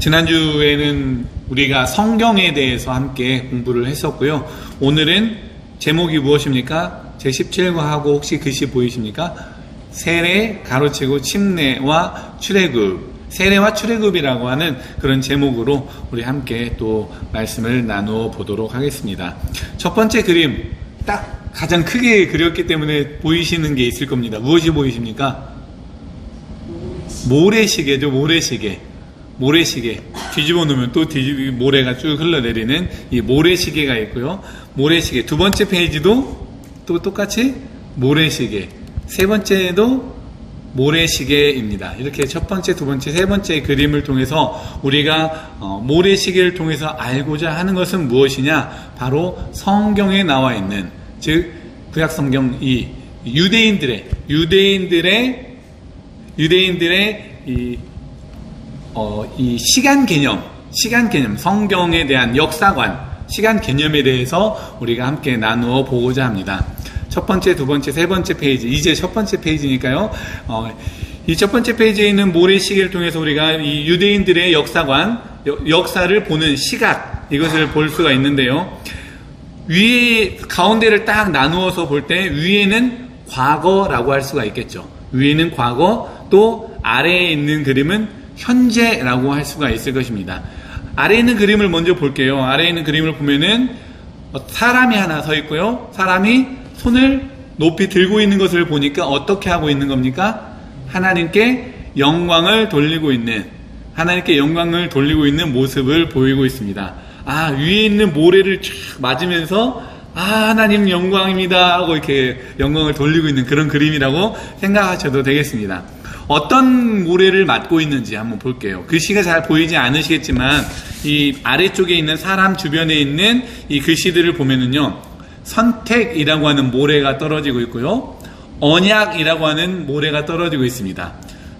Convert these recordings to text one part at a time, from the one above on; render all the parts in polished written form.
지난주에는 우리가 성경에 대해서 함께 공부를 했었고요. 오늘은 제목이 무엇입니까? 제17과하고 혹시 글씨 보이십니까? 세례, 가로치고 침례와 출애굽, 세례와 출애굽이라고 하는 그런 제목으로 우리 함께 또 말씀을 나누어 보도록 하겠습니다. 첫 번째 그림, 딱 가장 크게 그렸기 때문에 보이시는 게 있을 겁니다. 무엇이 보이십니까? 모래시계죠, 모래시계. 모래시계. 뒤집어 놓으면 또 모래가 쭉 흘러내리는 이 모래시계가 있고요. 모래시계. 두 번째 페이지도 또 똑같이 모래시계. 세 번째도 모래시계입니다. 이렇게 첫 번째, 두 번째, 세 번째 그림을 통해서 우리가 모래시계를 통해서 알고자 하는 것은 무엇이냐? 바로 성경에 나와 있는, 즉 구약성경 이 유대인들의 이 시간 개념, 성경에 대한 역사관, 시간 개념에 대해서 우리가 함께 나누어 보고자 합니다. 첫 번째, 두 번째, 세 번째 페이지, 이제 첫 번째 페이지니까요. 이 첫 번째 페이지에 있는 모래시계를 통해서 우리가 이 유대인들의 역사관, 역사를 보는 시각, 이것을 볼 수가 있는데요. 위에 가운데를 딱 나누어서 볼 때 위에는 과거라고 할 수가 있겠죠. 위에는 과거, 또 아래에 있는 그림은 현재라고 할 수가 있을 것입니다. 아래에 있는 그림을 먼저 볼게요. 아래에 있는 그림을 보면은 사람이 하나 서 있고요. 사람이 손을 높이 들고 있는 것을 보니까 어떻게 하고 있는 겁니까? 하나님께 영광을 돌리고 있는 모습을 보이고 있습니다. 위에 있는 모래를 쫙 맞으면서 하나님 영광입니다 하고 이렇게 영광을 돌리고 있는 그런 그림이라고 생각하셔도 되겠습니다. 어떤 모래를 맞고 있는지 한번 볼게요. 글씨가 잘 보이지 않으시겠지만 이 아래쪽에 있는 사람 주변에 있는 이 글씨들을 보면은요, 선택이라고 하는 모래가 떨어지고 있고요, 언약이라고 하는 모래가 떨어지고 있습니다.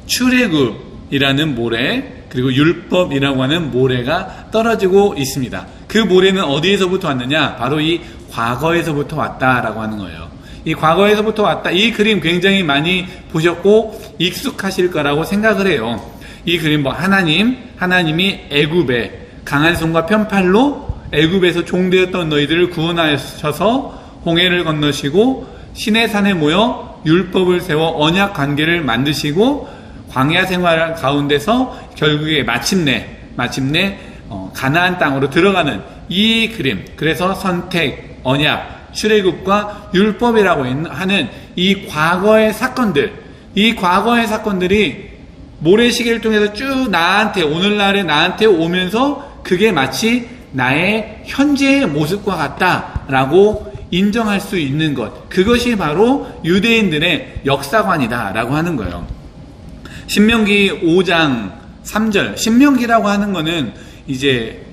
출애굽이라는 모래, 그리고 율법이라고 하는 모래가 떨어지고 있습니다. 그 모래는 어디에서부터 왔느냐? 바로 이 과거에서부터 왔다라고 하는 거예요. 이 과거에서부터 왔다. 이 그림 굉장히 많이 보셨고 익숙하실 거라고 생각을 해요. 이 그림 하나님이 애굽에 강한 손과 편팔로 애굽에서 종되었던 너희들을 구원하셔서 홍해를 건너시고 시내산에 모여 율법을 세워 언약 관계를 만드시고 광야 생활 가운데서 결국에 마침내 가나안 땅으로 들어가는 이 그림. 그래서 선택, 언약, 출애굽과 율법이라고 하는 이 과거의 사건들이 모래시계를 통해서 쭉 오늘날의 나한테 오면서 그게 마치 나의 현재의 모습과 같다라고 인정할 수 있는 것, 그것이 바로 유대인들의 역사관이다라고 하는 거예요. 신명기 5장 3절, 신명기라고 하는 거는 이제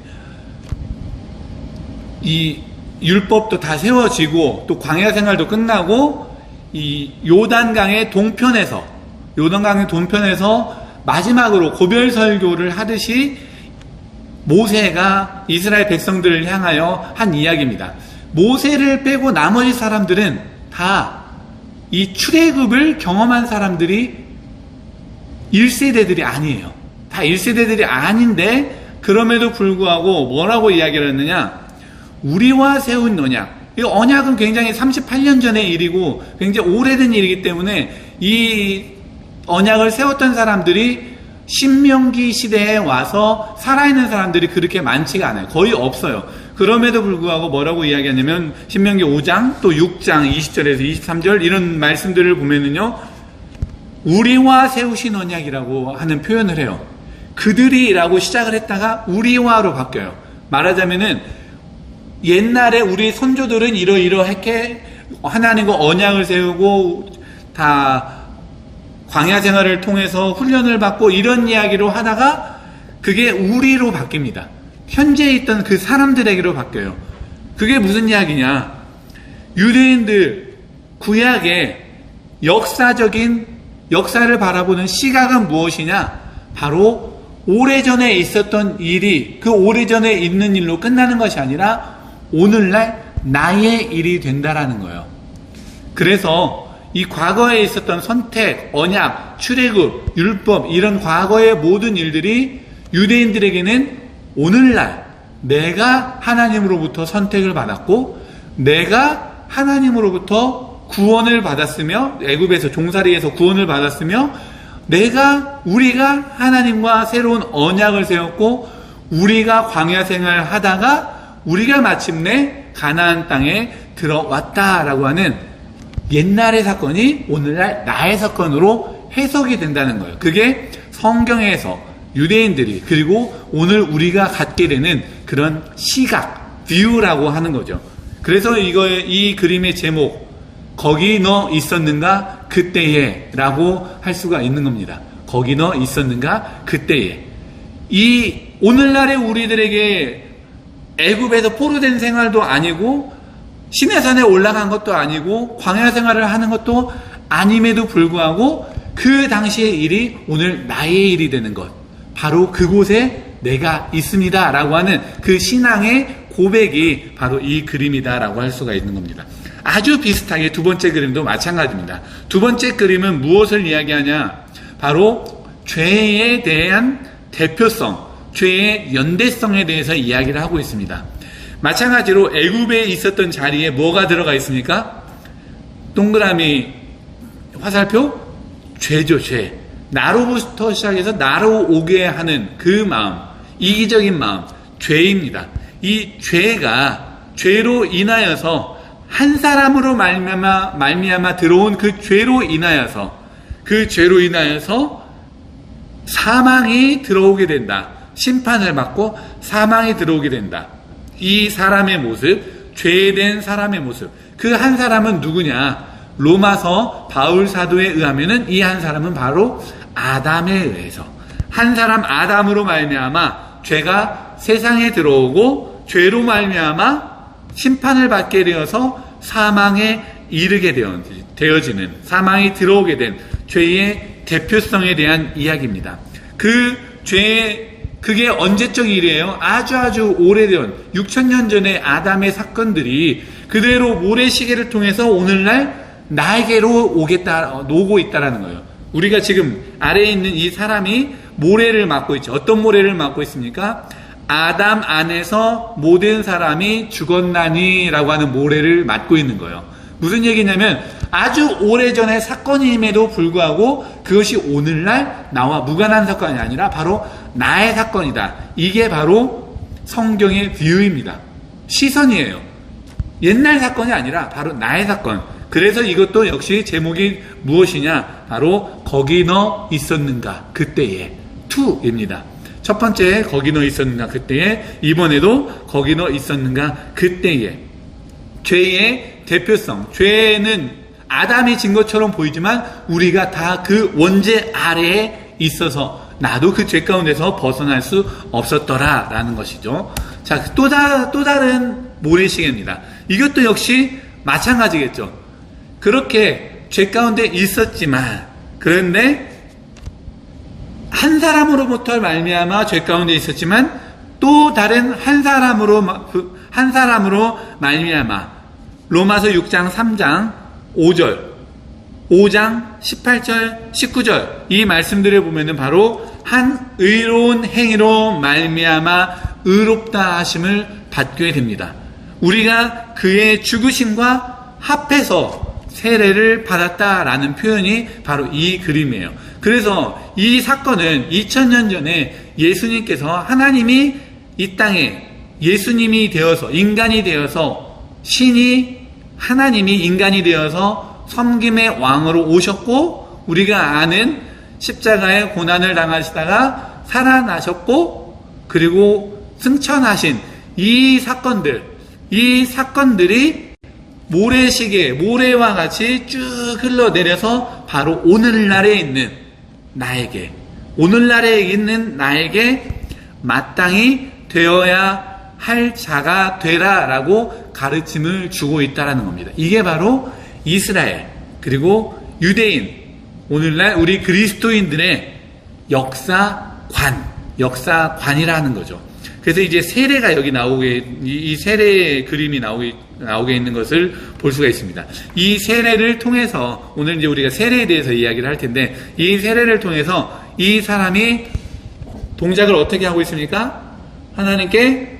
이 율법도 다 세워지고 또 광야 생활도 끝나고 이 요단강의 동편에서 마지막으로 고별 설교를 하듯이 모세가 이스라엘 백성들을 향하여 한 이야기입니다. 모세를 빼고 나머지 사람들은 다 이 출애굽을 경험한 사람들이 1세대들이 아니에요. 다 1세대들이 아닌데 그럼에도 불구하고 뭐라고 이야기를 했느냐? 우리와 세운 언약. 이 언약은 굉장히 38년 전의 일이고 굉장히 오래된 일이기 때문에 이 언약을 세웠던 사람들이 신명기 시대에 와서 살아있는 사람들이 그렇게 많지가 않아요. 거의 없어요. 그럼에도 불구하고 뭐라고 이야기하냐면 신명기 5장 또 6장 20절에서 23절 이런 말씀들을 보면은요, 우리와 세우신 언약이라고 하는 표현을 해요. 그들이라고 시작을 했다가 우리와로 바뀌어요. 말하자면은 옛날에 우리 선조들은 이러이러하게 하나님과 언약을 세우고 다 광야 생활을 통해서 훈련을 받고 이런 이야기로 하다가 그게 우리로 바뀝니다. 현재에 있던 그 사람들에게로 바뀌어요. 그게 무슨 이야기냐? 유대인들 구약의 역사적인 역사를 바라보는 시각은 무엇이냐? 바로 오래전에 있었던 일이 그 오래전에 있는 일로 끝나는 것이 아니라 오늘날 나의 일이 된다라는 거예요. 그래서 이 과거에 있었던 선택, 언약, 출애굽, 율법 이런 과거의 모든 일들이 유대인들에게는 오늘날 내가 하나님으로부터 선택을 받았고 내가 하나님으로부터 구원을 받았으며 애굽에서 종살이에서 구원을 받았으며 우리가 하나님과 새로운 언약을 세웠고 우리가 광야 생활을 하다가 우리가 마침내 가나안 땅에 들어왔다라고 하는 옛날의 사건이 오늘날 나의 사건으로 해석이 된다는 거예요. 그게 성경에서 유대인들이 그리고 오늘 우리가 갖게 되는 그런 시각, 뷰라고 하는 거죠. 그래서 이 그림의 제목 거기 너 있었는가 그때에 라고 할 수가 있는 겁니다. 거기 너 있었는가 그때에. 이 오늘날의 우리들에게 애굽에서 포로된 생활도 아니고 시내산에 올라간 것도 아니고 광야 생활을 하는 것도 아님에도 불구하고 그 당시의 일이 오늘 나의 일이 되는 것, 바로 그곳에 내가 있습니다 라고 하는 그 신앙의 고백이 바로 이 그림이다 라고 할 수가 있는 겁니다. 아주 비슷하게 두 번째 그림도 마찬가지입니다. 두 번째 그림은 무엇을 이야기하냐? 바로 죄에 대한 대표성, 죄의 연대성에 대해서 이야기를 하고 있습니다. 마찬가지로 애굽에 있었던 자리에 뭐가 들어가 있습니까? 동그라미 화살표? 죄죠, 죄. 나로부터 시작해서 나로 오게 하는 그 마음, 이기적인 마음, 죄입니다. 이 죄로 인하여서 한 사람으로 말미암아 들어온 그 죄로 인하여서 사망이 들어오게 된다. 심판을 받고 사망이 들어오게 된다. 이 사람의 모습, 죄된 사람의 모습. 그 한 사람은 누구냐? 로마서 바울 사도에 의하면은 이 한 사람은 바로 아담에 의해서 한 사람 아담으로 말미암아 죄가 세상에 들어오고 죄로 말미암아 심판을 받게 되어서 사망에 이르게 되어지는 사망이 들어오게 된 죄의 대표성에 대한 이야기입니다. 그게 언제적 일이에요? 아주 오래된 6,000년 전의 아담의 사건들이 그대로 모래시계를 통해서 오늘날 나에게로 오고 있다라는 거예요. 우리가 지금 아래에 있는 이 사람이 모래를 맡고 있죠. 어떤 모래를 맡고 있습니까? 아담 안에서 모든 사람이 죽었나니라고 하는 모래를 맡고 있는 거예요. 무슨 얘기냐면 아주 오래전의 사건임에도 불구하고 그것이 오늘날 나와 무관한 사건이 아니라 바로 나의 사건이다. 이게 바로 성경의 뷰입니다. 시선이에요. 옛날 사건이 아니라 바로 나의 사건. 그래서 이것도 역시 제목이 무엇이냐? 바로 거기 너 있었는가 그때에 2입니다. 첫 번째 거기 너 있었는가 그때에, 이번에도 거기 너 있었는가 그때에. 죄의 대표성, 죄는 아담이 진 것처럼 보이지만 우리가 다 그 원죄 아래에 있어서 나도 그 죄 가운데서 벗어날 수 없었더라 라는 것이죠. 자, 또 다른 모래시계입니다. 이것도 역시 마찬가지겠죠. 그렇게 죄 가운데 있었지만, 그런데 한 사람으로부터 말미암아 죄 가운데 있었지만 또 다른 한 사람으로 말미암아 로마서 6장 3장 5절 5장 18절 19절 이 말씀들을 보면은 바로 한 의로운 행위로 말미암아 의롭다 하심을 받게 됩니다. 우리가 그의 죽으심과 합해서 세례를 받았다라는 표현이 바로 이 그림이에요. 그래서 이 사건은 2000년 전에 예수님께서 하나님이 이 땅에 예수님이 되어서 인간이 되어서 하나님이 인간이 되어서 섬김의 왕으로 오셨고 우리가 아는 십자가의 고난을 당하시다가 살아나셨고 그리고 승천하신 이 사건들이 모래와 같이 쭉 흘러내려서 바로 오늘날에 있는 나에게 마땅히 되어야 할 자가 되라라고 가르침을 주고 있다라는 겁니다. 이게 바로 이스라엘 그리고 유대인, 오늘날 우리 그리스도인들의 역사관이라는 거죠. 그래서 이제 세례가 여기 이 세례 그림이 나오게 있는 것을 볼 수가 있습니다. 이 세례를 통해서 오늘 이제 우리가 세례에 대해서 이야기를 할 텐데, 이 세례를 통해서 이 사람이 동작을 어떻게 하고 있습니까? 하나님께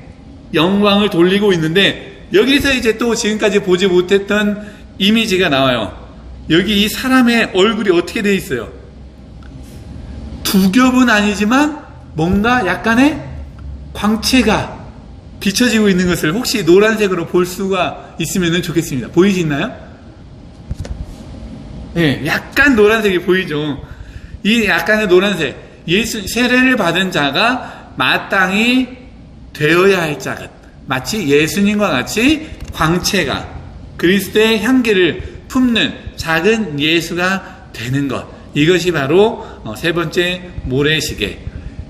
영광을 돌리고 있는데, 여기서 이제 또 지금까지 보지 못했던 이미지가 나와요. 여기 이 사람의 얼굴이 어떻게 되어 있어요? 두 겹은 아니지만 뭔가 약간의 광채가 비춰지고 있는 것을 혹시 노란색으로 볼 수가 있으면 좋겠습니다. 보이시나요? 네, 약간 노란색이 보이죠. 이 약간의 노란색, 세례를 받은 자가 마땅히 되어야 할 자가, 마치 예수님과 같이 광채가, 그리스도의 향기를 품는 작은 예수가 되는 것, 이것이 바로 세 번째 모래시계.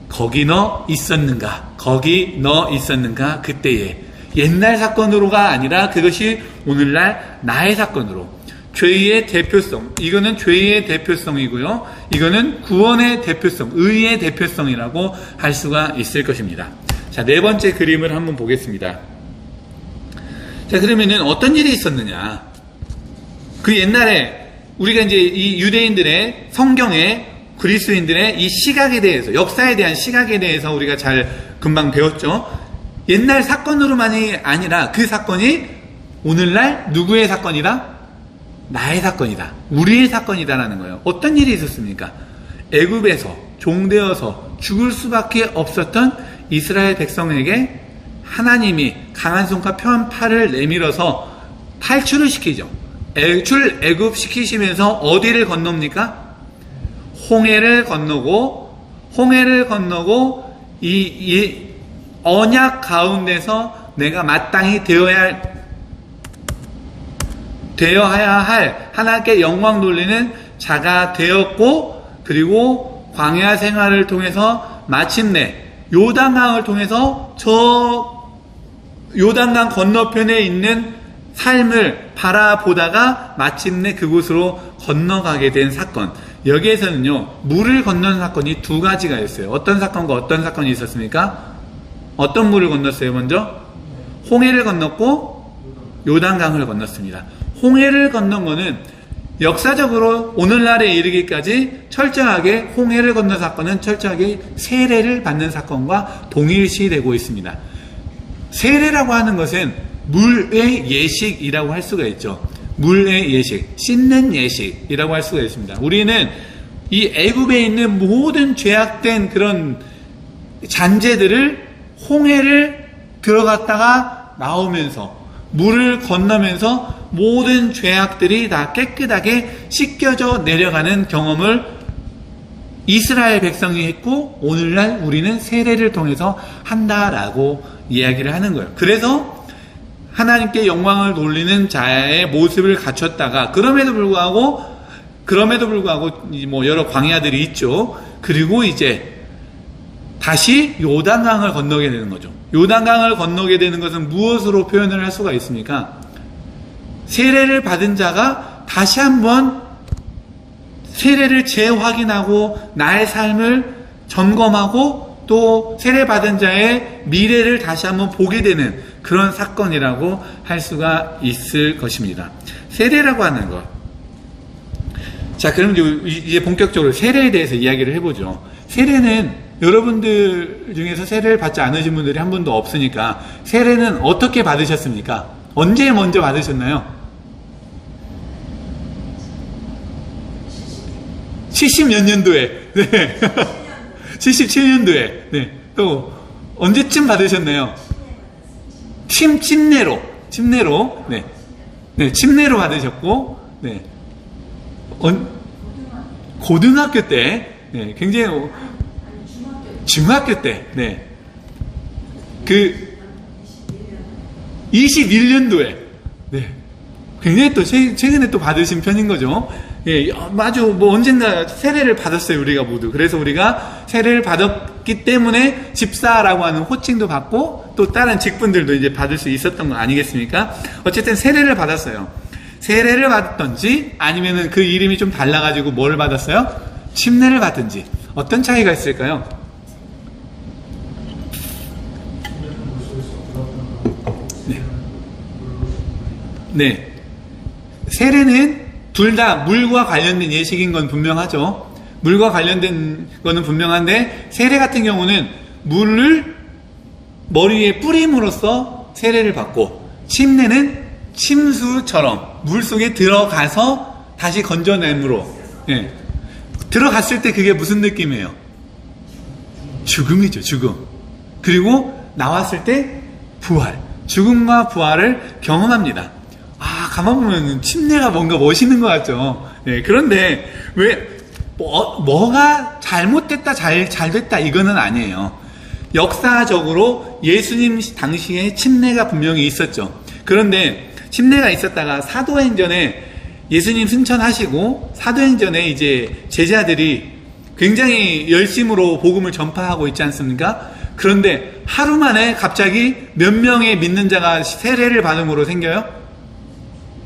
거기 너 있었는가? 거기 너 있었는가? 그때에. 옛날 사건으로가 아니라 그것이 오늘날 나의 사건으로. 죄의 대표성. 이거는 죄의 대표성이고요. 이거는 구원의 대표성, 의의 대표성이라고 할 수가 있을 것입니다. 자, 네 번째 그림을 한번 보겠습니다. 자, 그러면은 어떤 일이 있었느냐? 그 옛날에 우리가 이제 이 유대인들의 성경에 그리스도인들의 이 시각에 대해서, 역사에 대한 시각에 대해서 우리가 잘 금방 배웠죠. 옛날 사건으로만이 아니라 그 사건이 오늘날 누구의 사건이다? 나의 사건이다. 우리의 사건이다라는 거예요. 어떤 일이 있었습니까? 애굽에서 종되어서 죽을 수밖에 없었던 이스라엘 백성에게 하나님이 강한 손과 편 팔을 내밀어서 탈출을 시키죠. 애굽 시키시면서 어디를 건넙니까? 홍해를 건너고 이 언약 가운데서 내가 마땅히 되어야 할 하나님께 영광 돌리는 자가 되었고, 그리고 광야 생활을 통해서 마침내 요단강을 통해서 저 요단강 건너편에 있는 삶을 바라보다가 마침내 그곳으로 건너가게 된 사건. 여기에서는요, 물을 건너는 사건이 두 가지가 있어요. 어떤 사건과 어떤 사건이 있었습니까? 어떤 물을 건넜어요? 먼저 홍해를 건넜고 요단강을 건넜습니다. 홍해를 건넌 거는 역사적으로 오늘날에 이르기까지 철저하게, 홍해를 건넌 사건은 철저하게 세례를 받는 사건과 동일시되고 있습니다. 세례라고 하는 것은 물의 예식이라고 할 수가 있죠. 물의 예식, 씻는 예식이라고 할 수가 있습니다. 우리는 이 애굽에 있는 모든 죄악된 그런 잔재들을 홍해를 들어갔다가 나오면서 물을 건너면서 모든 죄악들이 다 깨끗하게 씻겨져 내려가는 경험을 이스라엘 백성이 했고, 오늘날 우리는 세례를 통해서 한다라고 이야기를 하는 거예요. 그래서 하나님께 영광을 돌리는 자의 모습을 갖췄다가, 그럼에도 불구하고 뭐 여러 광야들이 있죠. 그리고 이제 다시 요단강을 건너게 되는 거죠. 요단강을 건너게 되는 것은 무엇으로 표현을 할 수가 있습니까? 세례를 받은 자가 다시 한번 세례를 재확인하고 나의 삶을 점검하고 또 세례받은 자의 미래를 다시 한번 보게 되는 그런 사건이라고 할 수가 있을 것입니다. 세례라고 하는 것. 자, 그럼 이제 본격적으로 세례에 대해서 이야기를 해보죠. 세례는 여러분들 중에서 세례를 받지 않으신 분들이 한 분도 없으니까, 세례는 어떻게 받으셨습니까? 언제 먼저 받으셨나요? 70몇 년도에, 네. 77년도에, 네. 또, 언제쯤 받으셨나요? 침례로, 네. 네, 침례로 받으셨고, 네. 고등학교 때, 네, 굉장히, 중학교 때, 네. 21년도에, 네. 굉장히 또 최근에 또 받으신 편인 거죠. 예, 아주 뭐 언젠가 세례를 받았어요, 우리가 모두. 그래서 우리가 세례를 받았기 때문에 집사라고 하는 호칭도 받고 또 다른 직분들도 이제 받을 수 있었던 거 아니겠습니까? 어쨌든 세례를 받았어요. 세례를 받았던지 아니면은 그 이름이 좀 달라가지고 뭘 받았어요? 침례를 받든지. 어떤 차이가 있을까요? 네. 네. 세례는 둘 다 물과 관련된 예식인 건 분명하죠. 물과 관련된 거는 분명한데, 세례 같은 경우는 물을 머리에 뿌림으로써 세례를 받고, 침례는 침수처럼 물 속에 들어가서 다시 건져냄으로, 예. 들어갔을 때 그게 무슨 느낌이에요? 죽음이죠, 죽음. 그리고 나왔을 때 부활. 죽음과 부활을 경험합니다. 아, 가만 보면 침례가 뭔가 멋있는 것 같죠. 예. 그런데 왜 뭐가 잘못됐다, 잘 됐다 이거는 아니에요. 역사적으로 예수님 당시에 침례가 분명히 있었죠. 그런데 침례가 있었다가 사도행전에 예수님 승천하시고 사도행전에 이제 제자들이 굉장히 열심으로 복음을 전파하고 있지 않습니까? 그런데 하루 만에 갑자기 몇 명의 믿는 자가 세례를 받음으로 생겨요?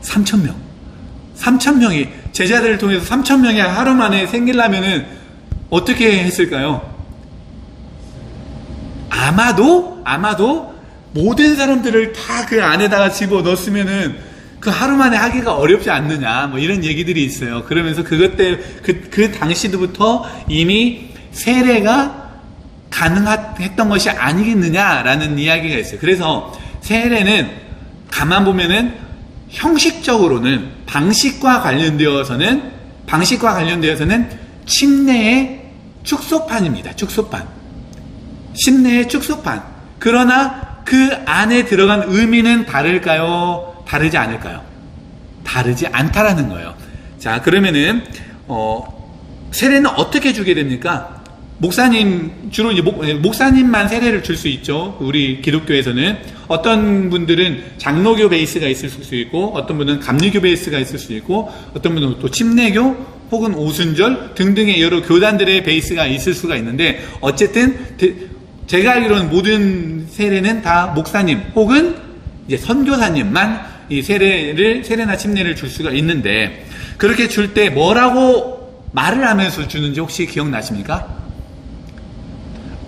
3,000명. 3,000명이, 제자들을 통해서 3,000명이 하루 만에 생기려면은 어떻게 했을까요? 아마도 모든 사람들을 다 그 안에다가 집어 넣었으면은 그 하루 만에 하기가 어렵지 않느냐, 뭐 이런 얘기들이 있어요. 그러면서 그 당시부터 이미 세례가 가능했던 것이 아니겠느냐라는 이야기가 있어요. 그래서 세례는 가만 보면은 형식적으로는 방식과 관련되어서는 침례의 축소판입니다. 축소판. 침례의 축소판. 그러나 그 안에 들어간 의미는 다를까요? 다르지 않을까요? 다르지 않다라는 거예요. 자, 그러면은 세례는 어떻게 주게 됩니까? 목사님, 주로 이제 목사님만 세례를 줄 수 있죠. 우리 기독교에서는. 어떤 분들은 장로교 베이스가 있을 수 있고, 어떤 분은 감리교 베이스가 있을 수 있고, 어떤 분은 또 침례교 혹은 오순절 등등의 여러 교단들의 베이스가 있을 수가 있는데, 어쨌든 제가 알기로는 모든 세례는 다 목사님 혹은 이제 선교사님만 이 세례나 침례를 줄 수가 있는데, 그렇게 줄 때 뭐라고 말을 하면서 주는지 혹시 기억나십니까?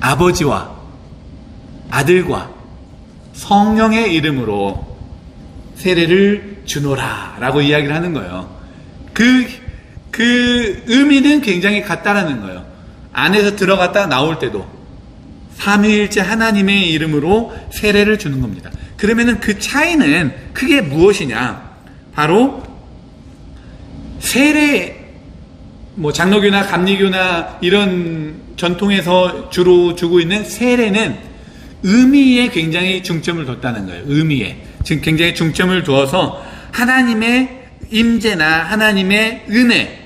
아버지와 아들과 성령의 이름으로 세례를 주노라 라고 이야기를 하는 거예요. 그 의미는 굉장히 같다라는 거예요. 안에서 들어갔다 나올 때도 삼위일체 하나님의 이름으로 세례를 주는 겁니다. 그러면은 그 차이는 크게 무엇이냐? 바로 세례, 장로교나 감리교나 이런 전통에서 주로 주고 있는 세례는 의미에 굉장히 중점을 뒀다는 거예요. 의미에. 지금 굉장히 중점을 두어서 하나님의 임재나 하나님의 은혜,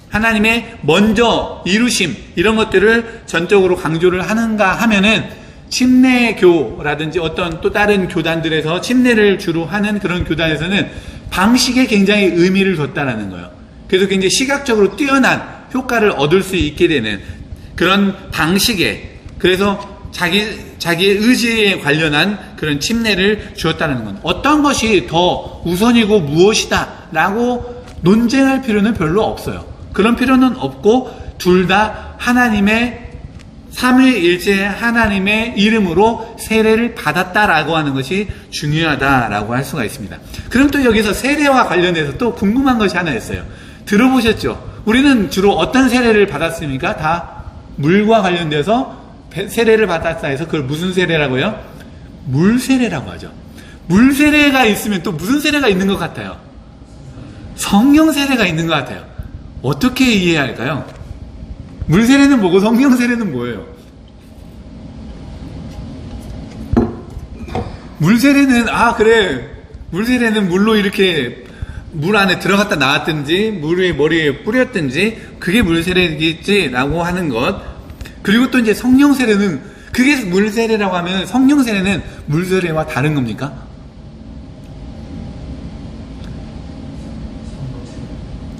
하나님의 먼저 이루심, 이런 것들을 전적으로 강조를 하는가 하면은 침례교라든지 어떤 또 다른 교단들에서 침례를 주로 하는 그런 교단에서는 방식에 굉장히 의미를 뒀다는 거예요. 그래서 굉장히 시각적으로 뛰어난 효과를 얻을 수 있게 되는 그런 방식에, 그래서 자기의 의지에 관련한 그런 침례를 주었다는 건, 어떤 것이 더 우선이고 무엇이다 라고 논쟁할 필요는 별로 없어요. 그런 필요는 없고 둘 다 하나님의 삼위일체 하나님의 이름으로 세례를 받았다라고 하는 것이 중요하다라고 할 수가 있습니다. 그럼 또 여기서 세례와 관련해서 또 궁금한 것이 하나 있어요. 들어보셨죠? 우리는 주로 어떤 세례를 받았습니까? 다 물과 관련돼서 세례를 받았다 해서 그걸 무슨 세례라고요? 물세례라고 하죠. 물세례가 있으면 또 무슨 세례가 있는 것 같아요? 성령 세례가 있는 것 같아요. 어떻게 이해해야 할까요? 물세례는 뭐고 성령 세례는 뭐예요? 물세례는 물세례는 물로 이렇게 물 안에 들어갔다 나왔든지 물을 머리에 뿌렸든지 그게 물세례겠지라고 하는 것. 그리고 또 이제 성령 세례는, 그게 물세례라고 하면 성령 세례는 물세례와 다른 겁니까?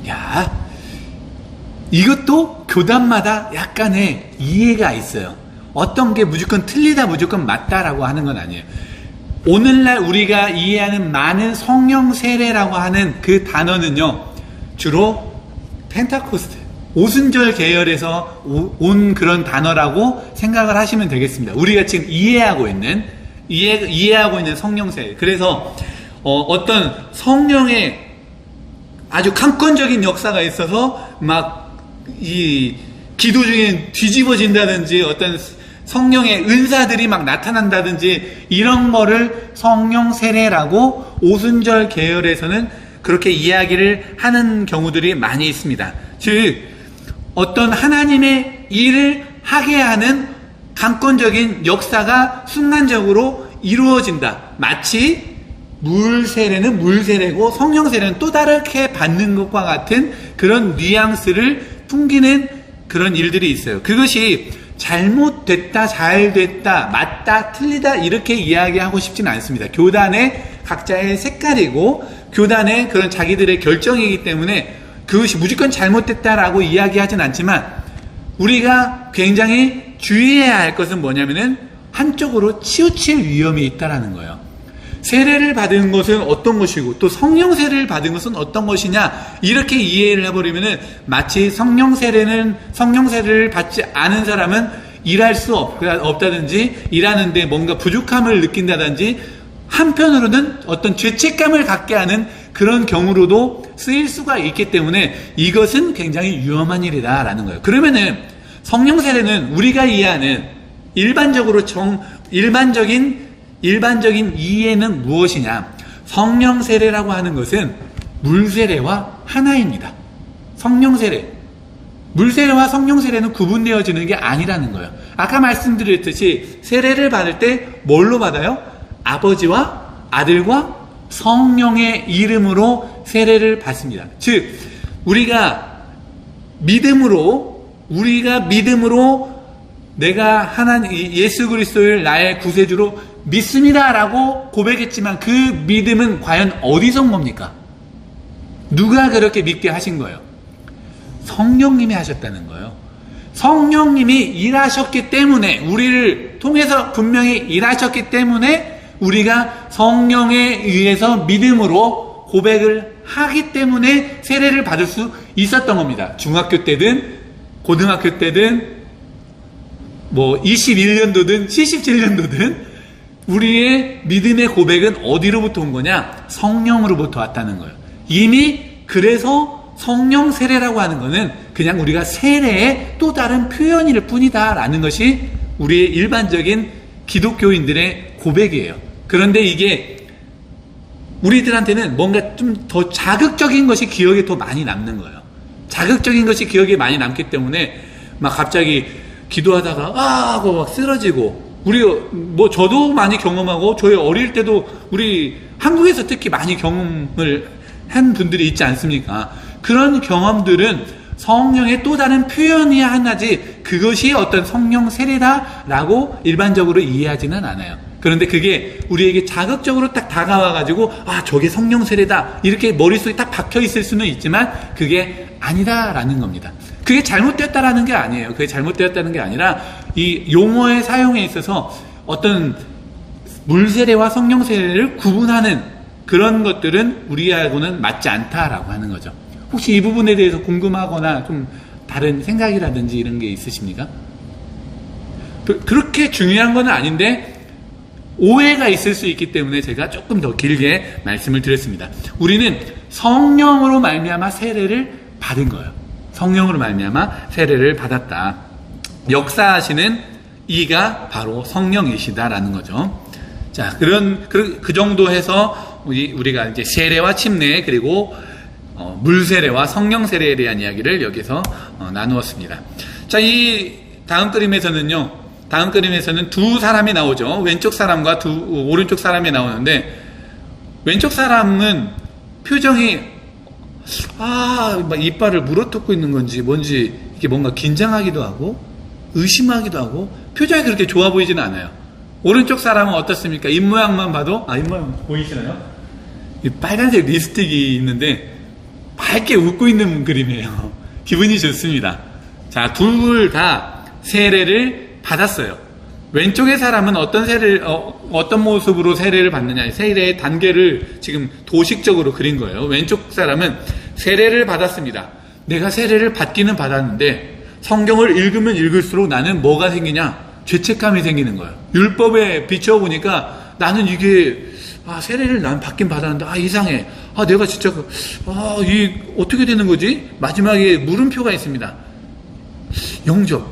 야, 이것도 교단마다 약간의 이해가 있어요. 어떤 게 무조건 틀리다, 무조건 맞다라고 하는 건 아니에요. 오늘날 우리가 이해하는 많은 성령 세례라고 하는 그 단어는요, 주로 펜타코스트, 오순절 계열에서 온 그런 단어라고 생각을 하시면 되겠습니다. 우리가 지금 이해하고 있는 성령 세례. 그래서 어떤 성령의 아주 강권적인 역사가 있어서 막 이 기도 중에 뒤집어진다든지 어떤 성령의 은사들이 막 나타난다든지 이런 거를 성령 세례라고 오순절 계열에서는 그렇게 이야기를 하는 경우들이 많이 있습니다. 즉 어떤 하나님의 일을 하게 하는 강권적인 역사가 순간적으로 이루어진다. 마치 물 세례는 물 세례고 성령 세례는 또 다르게 받는 것과 같은 그런 뉘앙스를 풍기는 그런 일들이 있어요. 그것이 잘못됐다, 잘됐다, 맞다, 틀리다 이렇게 이야기하고 싶지는 않습니다. 교단의 각자의 색깔이고 교단의 그런 자기들의 결정이기 때문에 그것이 무조건 잘못됐다라고 이야기하진 않지만 우리가 굉장히 주의해야 할 것은 뭐냐면은 한쪽으로 치우칠 위험이 있다라는 거예요. 세례를 받은 것은 어떤 것이고 또 성령 세례를 받은 것은 어떤 것이냐 이렇게 이해를 해버리면은 마치 성령 세례를 받지 않은 사람은 일할 수 없다든지 일하는데 뭔가 부족함을 느낀다든지 한편으로는 어떤 죄책감을 갖게 하는 그런 경우로도 쓰일 수가 있기 때문에 이것은 굉장히 위험한 일이다라는 거예요. 그러면은 성령 세례는 우리가 이해하는 일반적인 이해는 무엇이냐? 성령 세례라고 하는 것은 물 세례와 하나입니다. 성령 세례. 물 세례와 성령 세례는 구분되어지는 게 아니라는 거예요. 아까 말씀드렸듯이 세례를 받을 때 뭘로 받아요? 아버지와 아들과 성령의 이름으로 세례를 받습니다. 즉 우리가 믿음으로 내가 예수 그리스도를 나의 구세주로 믿습니다라고 고백했지만 그 믿음은 과연 어디서 온 겁니까? 누가 그렇게 믿게 하신 거예요? 성령님이 하셨다는 거예요. 성령님이 일하셨기 때문에 우리를 통해서 분명히 일하셨기 때문에 우리가 성령에 의해서 믿음으로 고백을 하기 때문에 세례를 받을 수 있었던 겁니다. 중학교 때든 고등학교 때든 21년도든 77년도든 우리의 믿음의 고백은 어디로부터 온 거냐? 성령으로부터 왔다는 거예요. 이미 그래서 성령 세례라고 하는 거는 그냥 우리가 세례의 또 다른 표현일 뿐이다라는 것이 우리의 일반적인 기독교인들의 고백이에요. 그런데 이게 우리들한테는 뭔가 좀 더 자극적인 것이 기억에 더 많이 남는 거예요. 자극적인 것이 기억에 많이 남기 때문에 막 갑자기 기도하다가 하고 막 쓰러지고 저도 많이 경험하고 저희 어릴 때도 우리 한국에서 특히 많이 경험을 한 분들이 있지 않습니까? 그런 경험들은 성령의 또 다른 표현이야 하나지 그것이 어떤 성령 세례다라고 일반적으로 이해하지는 않아요. 그런데 그게 우리에게 자극적으로 딱 다가와가지고 저게 성령 세례다 이렇게 머릿속에 딱 박혀있을 수는 있지만 그게 아니다라는 겁니다. 그게 잘못되었다라는 게 아니에요. 그게 잘못되었다는 게 아니라 이 용어의 사용에 있어서 어떤 물세례와 성령 세례를 구분하는 그런 것들은 우리하고는 맞지 않다라고 하는 거죠. 혹시 이 부분에 대해서 궁금하거나 좀 다른 생각이라든지 이런 게 있으십니까? 그렇게 중요한 건 아닌데 오해가 있을 수 있기 때문에 제가 조금 더 길게 말씀을 드렸습니다. 우리는 성령으로 말미암아 세례를 받은 거예요. 성령으로 말미암아 세례를 받았다. 역사하시는 이가 바로 성령이시다라는 거죠. 자, 그 정도 해서 우리가 이제 세례와 침례 그리고 물 세례와 성령 세례에 대한 이야기를 여기서 나누었습니다. 자, 이 다음 그림에서는 두 사람이 나오죠. 왼쪽 사람과 오른쪽 사람이 나오는데 왼쪽 사람은 표정이 막 이빨을 물어뜯고 있는 건지 뭔지 이게 뭔가 긴장하기도 하고 의심하기도 하고 표정이 그렇게 좋아 보이지는 않아요. 오른쪽 사람은 어떻습니까? 입모양만 봐도 입모양 보이시나요? 이 빨간색 립스틱이 있는데 밝게 웃고 있는 그림이에요. 기분이 좋습니다. 자, 둘 다 세례를 받았어요. 왼쪽의 사람은 어떤 모습으로 세례를 받느냐, 세례의 단계를 지금 도식적으로 그린 거예요. 왼쪽 사람은 세례를 받았습니다. 내가 세례를 받기는 받았는데 성경을 읽으면 읽을수록 나는 뭐가 생기냐? 죄책감이 생기는 거예요. 율법에 비춰보니까 나는 이게 세례를 난 받긴 받았는데 이상해. 내가 진짜 어떻게 되는 거지? 마지막에 물음표가 있습니다. 영접.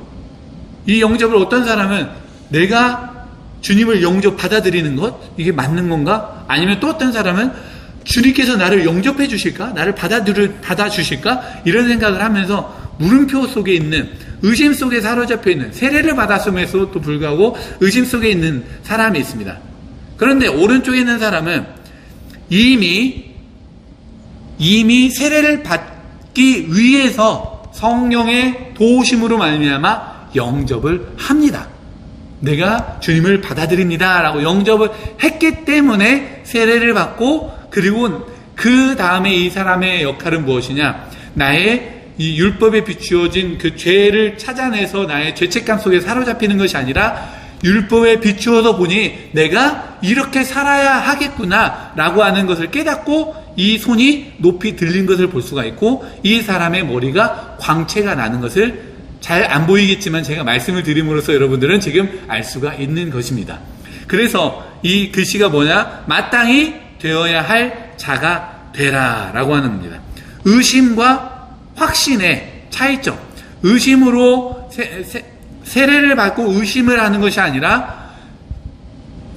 이 영접을 어떤 사람은 내가 주님을 영접 받아들이는 것? 이게 맞는 건가? 아니면 또 어떤 사람은 주님께서 나를 영접해 주실까? 나를 받아주실까? 이런 생각을 하면서 물음표 속에 있는, 의심 속에 사로잡혀 있는, 세례를 받았음에도 불구하고 의심 속에 있는 사람이 있습니다. 그런데 오른쪽에 있는 사람은 이미 세례를 받기 위해서 성령의 도우심으로 말미암아 영접을 합니다. 내가 주님을 받아들입니다 라고 영접을 했기 때문에 세례를 받고, 그리고 그 다음에 이 사람의 역할은 무엇이냐, 나의 이 율법에 비추어진 그 죄를 찾아내서 나의 죄책감 속에 사로잡히는 것이 아니라 율법에 비추어서 보니 내가 이렇게 살아야 하겠구나 라고 하는 것을 깨닫고 이 손이 높이 들린 것을 볼 수가 있고, 이 사람의 머리가 광채가 나는 것을, 잘 안 보이겠지만 제가 말씀을 드림으로써 여러분들은 지금 알 수가 있는 것입니다. 그래서 이 글씨가 뭐냐, 마땅히 되어야 할 자가 되라 라고 하는 겁니다. 의심과 확신의 차이점. 의심으로 세례를 받고 의심을 하는 것이 아니라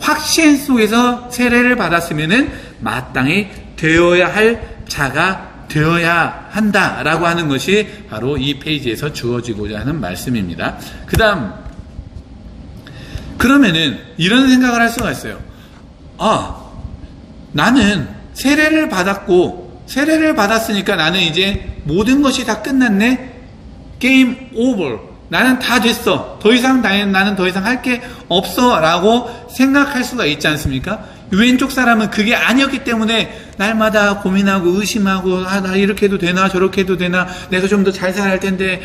확신 속에서 세례를 받았으면은 마땅히 되어야 할 자가 되어야 한다라고 하는 것이 바로 이 페이지에서 주어지고자 하는 말씀입니다. 그 다음, 그러면은 이런 생각을 할 수가 있어요. 나는 세례를 받았고, 세례를 받았으니까 나는 이제 모든 것이 다 끝났네? 게임 오버. 나는 다 됐어. 더 이상 나는 더 이상 할 게 없어 라고 생각할 수가 있지 않습니까? 왼쪽 사람은 그게 아니었기 때문에 날마다 고민하고 의심하고, 나 이렇게 해도 되나 저렇게 해도 되나, 내가 좀 더 잘 살아야 할 텐데,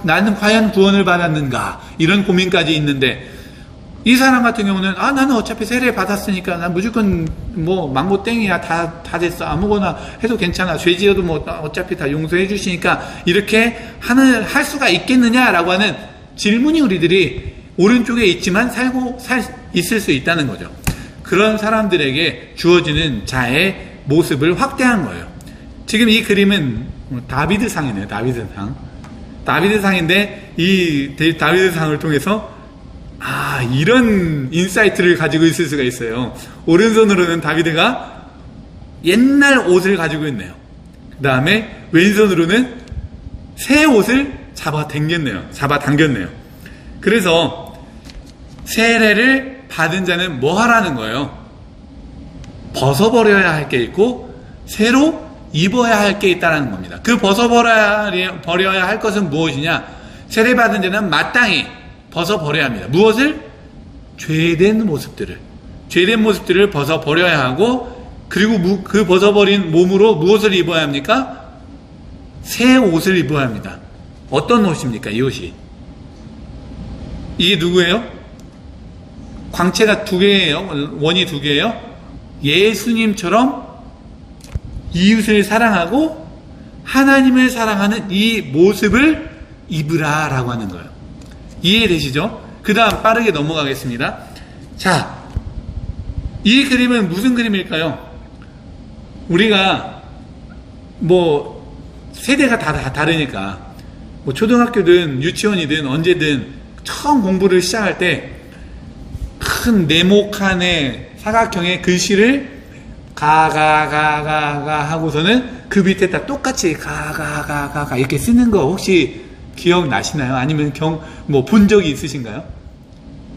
나는 과연 구원을 받았는가, 이런 고민까지 있는데, 이 사람 같은 경우는 나는 어차피 세례 받았으니까 난 무조건 뭐 망고 땡이야, 다 됐어, 아무거나 해도 괜찮아, 죄 지어도 뭐 어차피 다 용서해 주시니까 이렇게 할 수가 있겠느냐라고 하는 질문이 우리들이 오른쪽에 있지만 있을 수 있다는 거죠. 그런 사람들에게 주어지는 자의 모습을 확대한 거예요. 지금 이 그림은 다비드상이네요. 다비드상인데 이 다비드상을 통해서 이런 인사이트를 가지고 있을 수가 있어요. 오른손으로는 다비드가 옛날 옷을 가지고 있네요. 그 다음에 왼손으로는 새 옷을 잡아당겼네요. 그래서 세례를 받은 자는 뭐 하라는 거예요? 벗어버려야 할 게 있고 새로 입어야 할 게 있다는 겁니다. 그 벗어버려야 할 것은 무엇이냐? 세례 받은 자는 마땅히 벗어버려야 합니다. 무엇을? 죄된 모습들을 벗어버려야 하고, 그리고 그 벗어버린 몸으로 무엇을 입어야 합니까? 새 옷을 입어야 합니다. 어떤 옷입니까? 이 옷이. 이게 누구예요? 광채가 두 개예요. 원이 두 개예요. 예수님처럼 이웃을 사랑하고 하나님을 사랑하는 이 모습을 입으라 라고 하는 거예요. 이해되시죠? 그 다음 빠르게 넘어가겠습니다. 자, 이 그림은 무슨 그림일까요? 우리가 뭐 세대가 다 다르니까 뭐 초등학교든 유치원이든 언제든 처음 공부를 시작할 때 큰 네모칸의 사각형의 글씨를 가가가가가 하고서는 그 밑에다 똑같이 가가가가가 이렇게 쓰는 거 혹시 기억나시나요? 아니면 뭐 본 적이 있으신가요?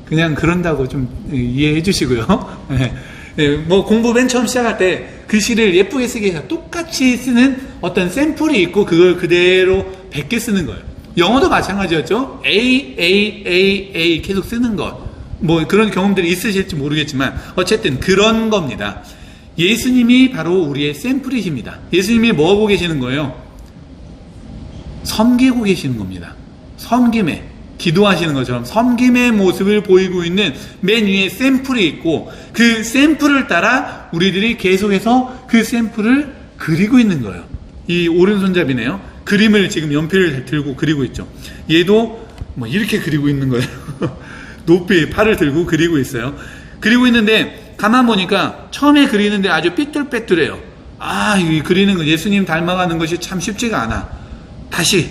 그냥 그런다고 좀 이해해 주시고요. 네, 뭐 공부 맨 처음 시작할 때 글씨를 예쁘게 쓰기 위해서 똑같이 쓰는 어떤 샘플이 있고 그걸 그대로 100개 쓰는 거예요. 영어도 마찬가지였죠. A 계속 쓰는 것. 뭐 그런 경험들이 있으실지 모르겠지만 어쨌든 그런 겁니다. 예수님이 바로 우리의 샘플이십니다. 예수님이 뭐 하고 계시는 거예요? 섬기고 계시는 겁니다. 섬김에, 기도하시는 것처럼 섬김의 모습을 보이고 있는 맨 위에 샘플이 있고, 그 샘플을 따라 우리들이 계속해서 그 샘플을 그리고 있는 거예요. 이 오른손잡이네요. 그림을 지금 연필을 들고 그리고 있죠. 얘도 뭐 이렇게 그리고 있는 거예요. 높이 팔을 들고 그리고 있어요. 그리고 있는데 가만 보니까 처음에 그리는데 아주 삐뚤빼뚤해요. 이 그리는 거, 예수님 닮아가는 것이 참 쉽지가 않아. 다시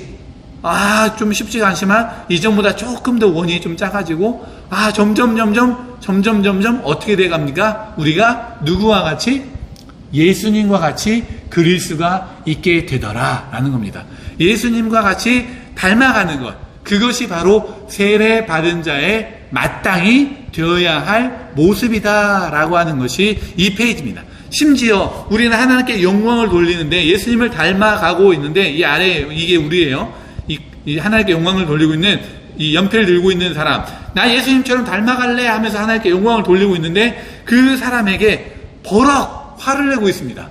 좀 쉽지가 않지만 이전보다 조금 더 원이 좀 작아지고 점점 어떻게 돼 갑니까? 우리가 누구와 같이? 예수님과 같이 그릴 수가 있게 되더라 라는 겁니다. 예수님과 같이 닮아가는 것, 그것이 바로 세례 받은 자의 마땅히 되어야 할 모습이다 라고 하는 것이 이 페이지입니다. 심지어 우리는 하나님께 영광을 돌리는데 예수님을 닮아가고 있는데 이 아래 이게 우리예요. 이 하나님께 영광을 돌리고 있는 이 연필을 들고 있는 사람, 나 예수님처럼 닮아갈래 하면서 하나님께 영광을 돌리고 있는데 그 사람에게 버럭 화를 내고 있습니다.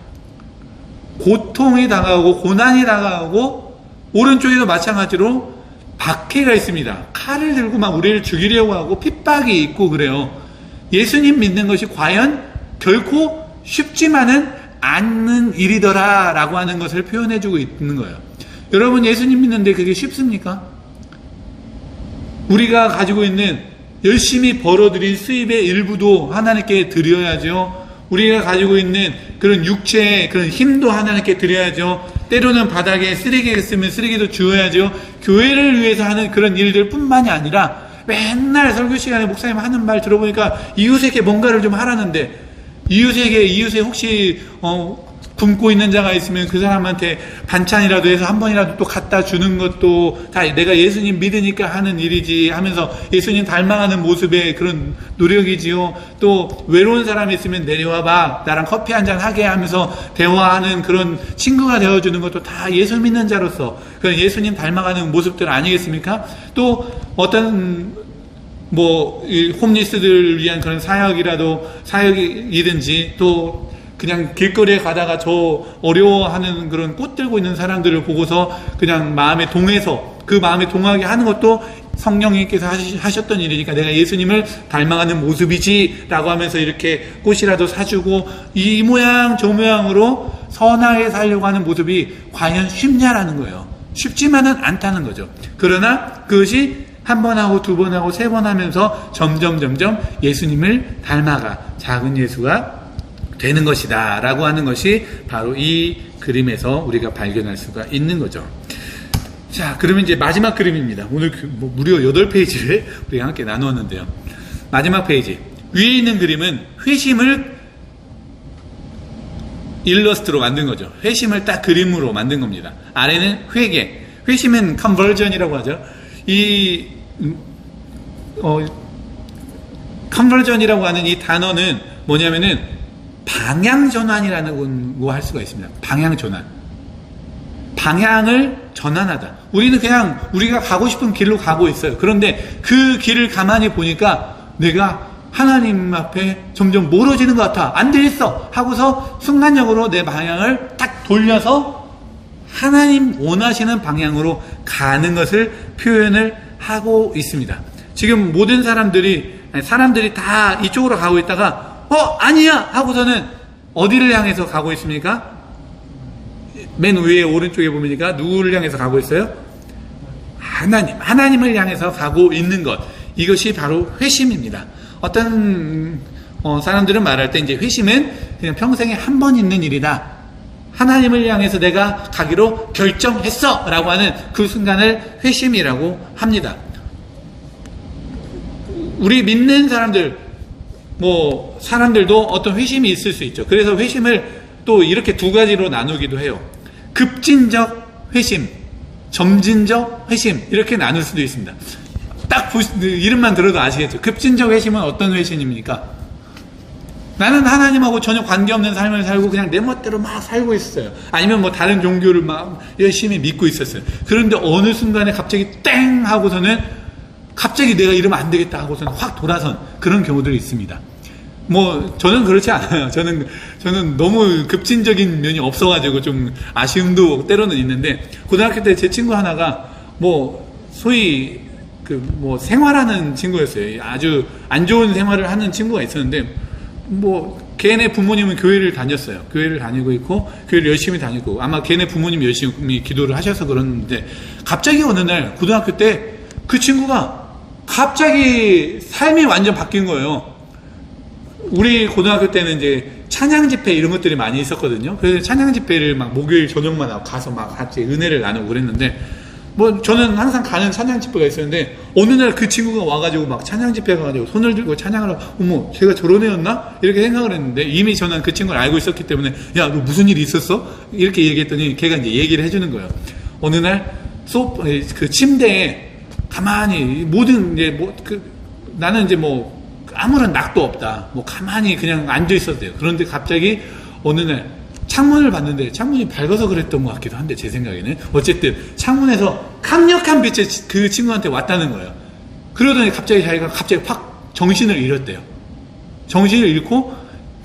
고통이 다가오고 고난이 다가오고 오른쪽에도 마찬가지로 박해가 있습니다. 칼을 들고 막 우리를 죽이려고 하고 핍박이 있고 그래요. 예수님 믿는 것이 과연 결코 쉽지만은 않는 일이더라 라고 하는 것을 표현해주고 있는 거예요. 여러분, 예수님 믿는데 그게 쉽습니까? 우리가 가지고 있는 열심히 벌어들인 수입의 일부도 하나님께 드려야죠. 우리가 가지고 있는 그런 육체의 그런 힘도 하나님께 드려야죠. 때로는 바닥에 쓰레기가 있으면 쓰레기도 주어야죠. 교회를 위해서 하는 그런 일들 뿐만이 아니라 맨날 설교 시간에 목사님 하는 말 들어보니까 이웃에게 뭔가를 좀 하라는데, 이웃에 혹시 굶고 있는 자가 있으면 그 사람한테 반찬이라도 해서 한 번이라도 또 갖다 주는 것도 다 내가 예수님 믿으니까 하는 일이지 하면서 예수님 닮아가는 모습의 그런 노력이지요. 또 외로운 사람이 있으면 내려와봐, 나랑 커피 한잔 하게 하면서 대화하는 그런 친구가 되어주는 것도 다 예수 믿는 자로서 그런 예수님 닮아가는 모습들 아니겠습니까? 또 어떤 홈리스들을 위한 그런 사역이든지 또 그냥 길거리에 가다가 저 어려워하는 그런 꽃 들고 있는 사람들을 보고서 그냥 마음에 동해서 그 마음에 동하게 하는 것도 성령님께서 하셨던 일이니까 내가 예수님을 닮아가는 모습이지 라고 하면서 이렇게 꽃이라도 사주고 이 모양 저 모양으로 선하게 살려고 하는 모습이 과연 쉽냐라는 거예요. 쉽지만은 않다는 거죠. 그러나 그것이 한 번 하고 두 번 하고 세 번 하면서 점점 예수님을 닮아가 작은 예수가 되는 것이다 라고 하는 것이 바로 이 그림에서 우리가 발견할 수가 있는 거죠. 자, 그러면 이제 마지막 그림입니다. 오늘 무려 8페이지를 우리가 함께 나누었는데요. 마지막 페이지 위에 있는 그림은 회심을 일러스트로 만든 거죠. 회심을 딱 그림으로 만든 겁니다. 아래는 회개, 회심은 컨버전이라고 하죠. 컨버전이라고 하는 이 단어는 뭐냐면은 방향전환이라는 거 할 수가 있습니다. 방향전환. 방향을 전환하다. 우리는 그냥 우리가 가고 싶은 길로 가고 있어요. 그런데 그 길을 가만히 보니까 내가 하나님 앞에 점점 멀어지는 것 같아. 안 되겠어. 하고서 순간적으로 내 방향을 딱 돌려서 하나님 원하시는 방향으로 가는 것을 표현을 하고 있습니다. 지금 모든 사람들이 다 이쪽으로 가고 있다가 아니야! 하고서는 어디를 향해서 가고 있습니까? 맨 위에 오른쪽에 보니까 누구를 향해서 가고 있어요? 하나님을 향해서 가고 있는 것. 이것이 바로 회심입니다. 어떤 사람들은 말할 때 이제 회심은 그냥 평생에 한 번 있는 일이다. 하나님을 향해서 내가 가기로 결정했어! 라고 하는 그 순간을 회심이라고 합니다. 우리 믿는 사람들도 어떤 회심이 있을 수 있죠. 그래서 회심을 또 이렇게 두 가지로 나누기도 해요. 급진적 회심, 점진적 회심, 이렇게 나눌 수도 있습니다. 딱 이름만 들어도 아시겠죠. 급진적 회심은 어떤 회심입니까? 나는 하나님하고 전혀 관계없는 삶을 살고 그냥 내 멋대로 막 살고 있었어요. 아니면 다른 종교를 막 열심히 믿고 있었어요. 그런데 어느 순간에 갑자기 땡 하고서는 갑자기 내가 이러면 안 되겠다 하고서는 확 돌아선 그런 경우들이 있습니다. 저는 그렇지 않아요. 저는 너무 급진적인 면이 없어가지고 좀 아쉬움도 때로는 있는데, 고등학교 때 제 친구 하나가 소위 생활하는 친구였어요. 아주 안 좋은 생활을 하는 친구가 있었는데, 걔네 부모님은 교회를 다녔어요. 교회를 다니고 있고, 교회를 열심히 다니고, 아마 걔네 부모님 열심히 기도를 하셔서 그러는데, 갑자기 어느 날, 고등학교 때 그 친구가 갑자기 삶이 완전 바뀐 거예요. 우리 고등학교 때는 이제 찬양 집회 이런 것들이 많이 있었거든요. 그래서 찬양 집회를 막 목요일 저녁만 가서 막 같이 은혜를 나누고 그랬는데, 뭐 저는 항상 가는 찬양 집회가 있었는데 어느 날 그 친구가 와가지고 막 찬양 집회 가가지고 손을 들고 찬양을 하고 어머 제가 저런 애였나? 이렇게 생각을 했는데 이미 저는 그 친구를 알고 있었기 때문에 야 너 무슨 일이 있었어? 이렇게 얘기했더니 걔가 이제 얘기를 해주는 거예요. 어느 날 그 침대에 가만히 모든 이제 나는 이제 뭐 아무런 낙도 없다. 뭐 가만히 그냥 앉아 있었대요. 그런데 갑자기 어느 날 창문을 봤는데 창문이 밝아서 그랬던 것 같기도 한데 제 생각에는 어쨌든 창문에서 강력한 빛이 그 친구한테 왔다는 거예요. 그러더니 갑자기 자기가 확 정신을 잃었대요. 정신을 잃고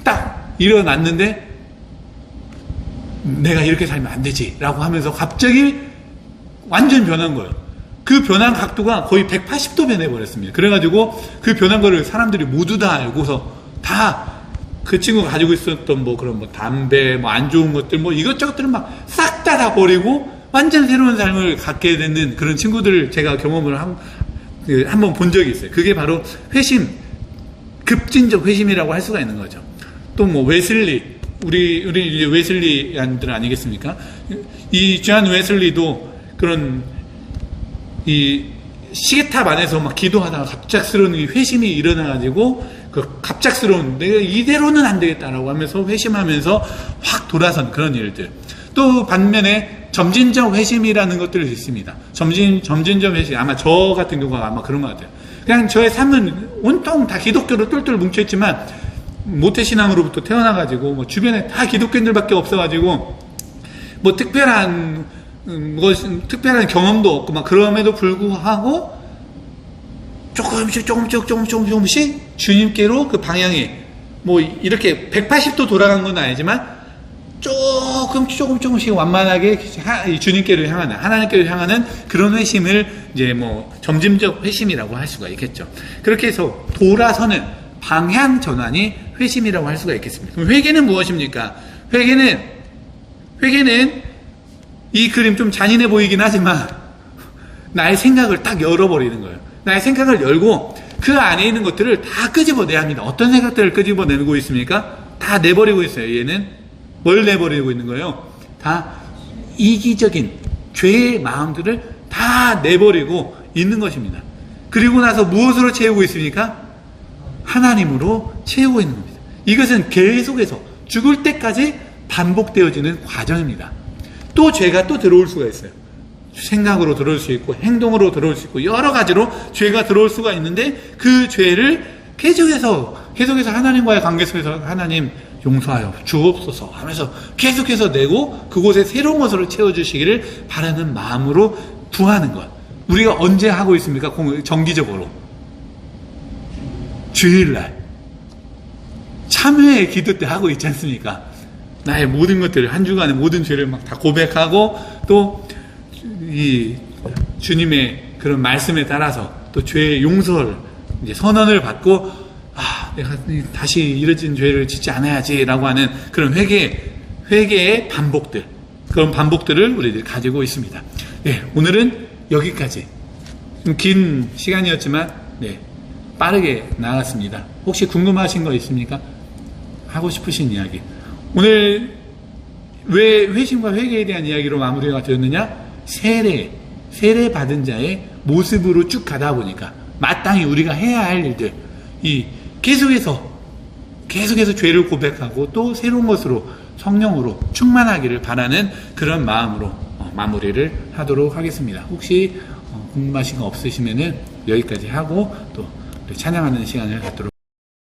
딱 일어났는데 내가 이렇게 살면 안 되지 라고 하면서 갑자기 완전 변한 거예요. 그 변한 각도가 거의 180도 변해버렸습니다. 그래가지고 그 변한 거를 사람들이 모두 다 알고서 다 그 친구가 가지고 있었던 뭐 그런 뭐 담배, 뭐 안 좋은 것들, 뭐 이것저것들을 막 싹 다 버리고 완전 새로운 삶을 갖게 되는 그런 친구들을 제가 경험을 한번 본 적이 있어요. 그게 바로 회심, 급진적 회심이라고 할 수가 있는 거죠. 또 뭐 웨슬리, 우리 이제 웨슬리안들 아니겠습니까? 이 존 웨슬리도 그런 이 시계탑 안에서 막 기도하다가 갑작스러운 회심이 일어나가지고 그 갑작스러운 내가 이대로는 안 되겠다라고 하면서 회심하면서 확 돌아선 그런 일들. 또 반면에 점진적 회심이라는 것들이 있습니다. 점진적 회심, 아마 저 같은 경우가 아마 그런 것 같아요. 그냥 저의 삶은 온통 다 기독교로 똘똘 뭉쳐있지만 모태신앙으로부터 태어나가지고 뭐 주변에 다 기독교인들밖에 없어가지고 뭐 특별한 경험도 없고 막 그럼에도 불구하고 조금씩 주님께로 그 방향이 뭐 이렇게 180도 돌아간 건 아니지만 조금씩 완만하게 주님께로 향하는, 하나님께로 향하는 그런 회심을 이제 뭐 점진적 회심이라고 할 수가 있겠죠. 그렇게 해서 돌아서는 방향 전환이 회심이라고 할 수가 있겠습니다. 그럼 회개는 무엇입니까? 회개는 이 그림 좀 잔인해 보이긴 하지만 나의 생각을 딱 열어버리는 거예요. 나의 생각을 열고 그 안에 있는 것들을 다 끄집어내야 합니다. 어떤 생각들을 끄집어내고 있습니까? 다 내버리고 있어요. 얘는 뭘 내버리고 있는 거예요? 다 이기적인 죄의 마음들을 다 내버리고 있는 것입니다. 그리고 나서 무엇으로 채우고 있습니까? 하나님으로 채우고 있는 겁니다. 이것은 계속해서 죽을 때까지 반복되어지는 과정입니다. 또 죄가 또 들어올 수가 있어요. 생각으로 들어올 수 있고 행동으로 들어올 수 있고 여러 가지로 죄가 들어올 수가 있는데 그 죄를 계속해서 하나님과의 관계 속에서 하나님 용서하여 주옵소서 하면서 계속해서 내고 그곳에 새로운 것으로 채워주시기를 바라는 마음으로 구하는 것. 우리가 언제 하고 있습니까? 정기적으로 주일날 참회의 기도 때 하고 있지 않습니까? 나의 모든 것들을 한 주간의 모든 죄를 막 다 고백하고 또 이 주님의 그런 말씀에 따라서 또 죄의 용서를 이제 선언을 받고 내가 다시 이러진 죄를 짓지 않아야지라고 하는 그런 회개의 반복들, 그런 반복들을 우리들이 가지고 있습니다. 네, 오늘은 여기까지. 좀 긴 시간이었지만 빠르게 나갔습니다. 혹시 궁금하신 거 있습니까? 하고 싶으신 이야기. 오늘 왜 회심과 회개에 대한 이야기로 마무리가 되었느냐? 세례 받은 자의 모습으로 쭉 가다 보니까 마땅히 우리가 해야 할 일들, 계속해서 죄를 고백하고 또 새로운 것으로 성령으로 충만하기를 바라는 그런 마음으로 마무리를 하도록 하겠습니다. 혹시 궁금하신 거 없으시면은 여기까지 하고 또 찬양하는 시간을 갖도록